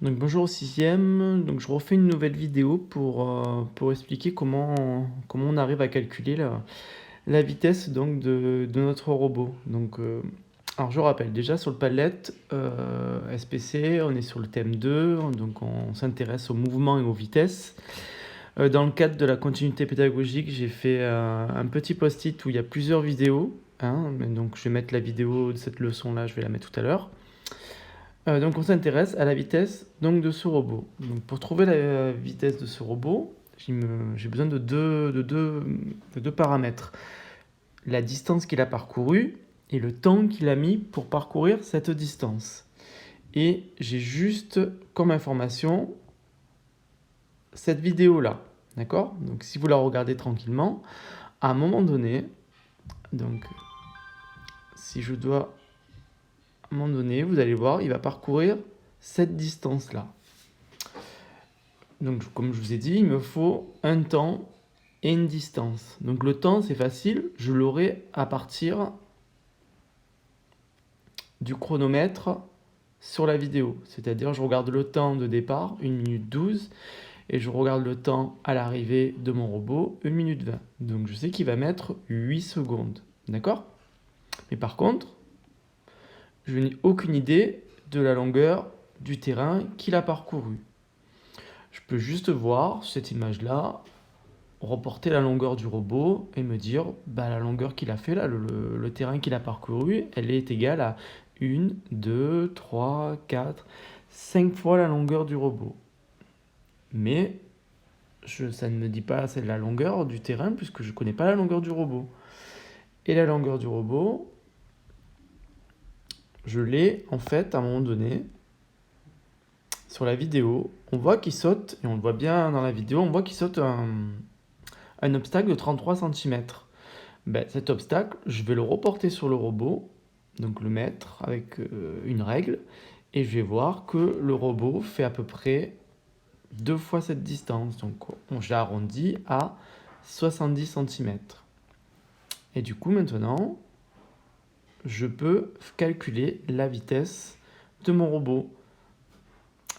Donc bonjour au sixième, donc je refais une nouvelle vidéo pour expliquer comment on arrive à calculer la vitesse donc de notre robot. Alors je rappelle, déjà sur le Padlet SPC, on est sur le thème 2, donc on s'intéresse au mouvement et aux vitesses. Dans le cadre de la continuité pédagogique, j'ai fait un petit post-it où il y a plusieurs vidéos, hein, donc je vais mettre la vidéo de cette leçon-là, je vais la mettre tout à l'heure. Donc on s'intéresse à la vitesse donc, de ce robot. Donc pour trouver la vitesse de ce robot, j'ai besoin de deux paramètres. La distance qu'il a parcourue et le temps qu'il a mis pour parcourir cette distance. Et j'ai juste comme information cette vidéo-là. D'accord? Donc si vous la regardez tranquillement, à un moment donné, donc si je dois à un moment donné, vous allez voir, il va parcourir cette distance-là. Donc, comme je vous ai dit, il me faut un temps et une distance. Donc, le temps, c'est facile, je l'aurai à partir du chronomètre sur la vidéo. C'est-à-dire, je regarde le temps de départ, 1 minute 12, et je regarde le temps à l'arrivée de mon robot, 1 minute 20. Donc, je sais qu'il va mettre 8 secondes. D'accord? Mais par contre, je n'ai aucune idée de la longueur du terrain qu'il a parcouru. Je peux juste voir cette image-là, reporter la longueur du robot et me dire la longueur qu'il a fait là, le terrain qu'il a parcouru, elle est égale à 1, 2, 3, 4, 5 fois la longueur du robot. Mais ça ne me dit pas c'est la longueur du terrain puisque je ne connais pas la longueur du robot. Et la longueur du robot, je l'ai en fait à un moment donné sur la vidéo. On voit qu'il saute, et on le voit bien dans la vidéo, on voit qu'il saute un obstacle de 33 cm. Cet obstacle, je vais le reporter sur le robot, donc le mettre avec une règle, et je vais voir que le robot fait à peu près 2 fois cette distance. Donc j'ai arrondi à 70 cm. Et du coup, maintenant, je peux calculer la vitesse de mon robot.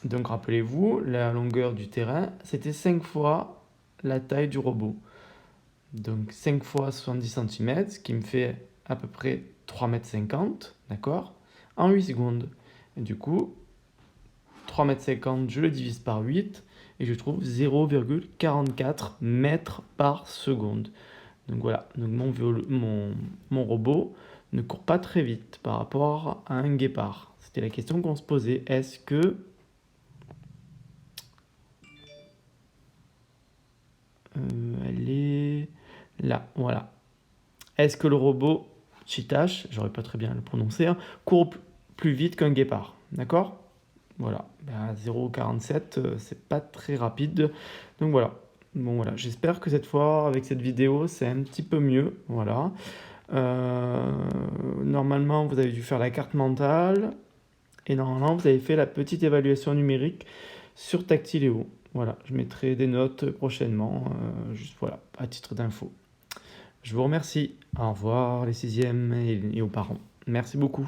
Donc rappelez-vous, la longueur du terrain, c'était 5 fois la taille du robot. Donc 5 fois 70 cm, ce qui me fait à peu près 3,50 m, d'accord? En 8 secondes. Et du coup, 3,50 m, je le divise par 8 et je trouve 0,44 mètres par seconde. Donc voilà, donc mon robot ne court pas très vite par rapport à un guépard. C'était la question qu'on se posait. Est-ce que elle est là, voilà. Est-ce que le robot Cheetah, j'aurais pas très bien le prononcer, hein, court plus vite qu'un guépard? D'accord? Voilà. 0,47, c'est pas très rapide. Donc voilà. Bon voilà, j'espère que cette fois, avec cette vidéo, c'est un petit peu mieux. Voilà. Normalement, vous avez dû faire la carte mentale. Et normalement, vous avez fait la petite évaluation numérique sur Tactiléo. Voilà, je mettrai des notes prochainement, juste voilà, à titre d'info. Je vous remercie. Au revoir les sixièmes et aux parents. Merci beaucoup.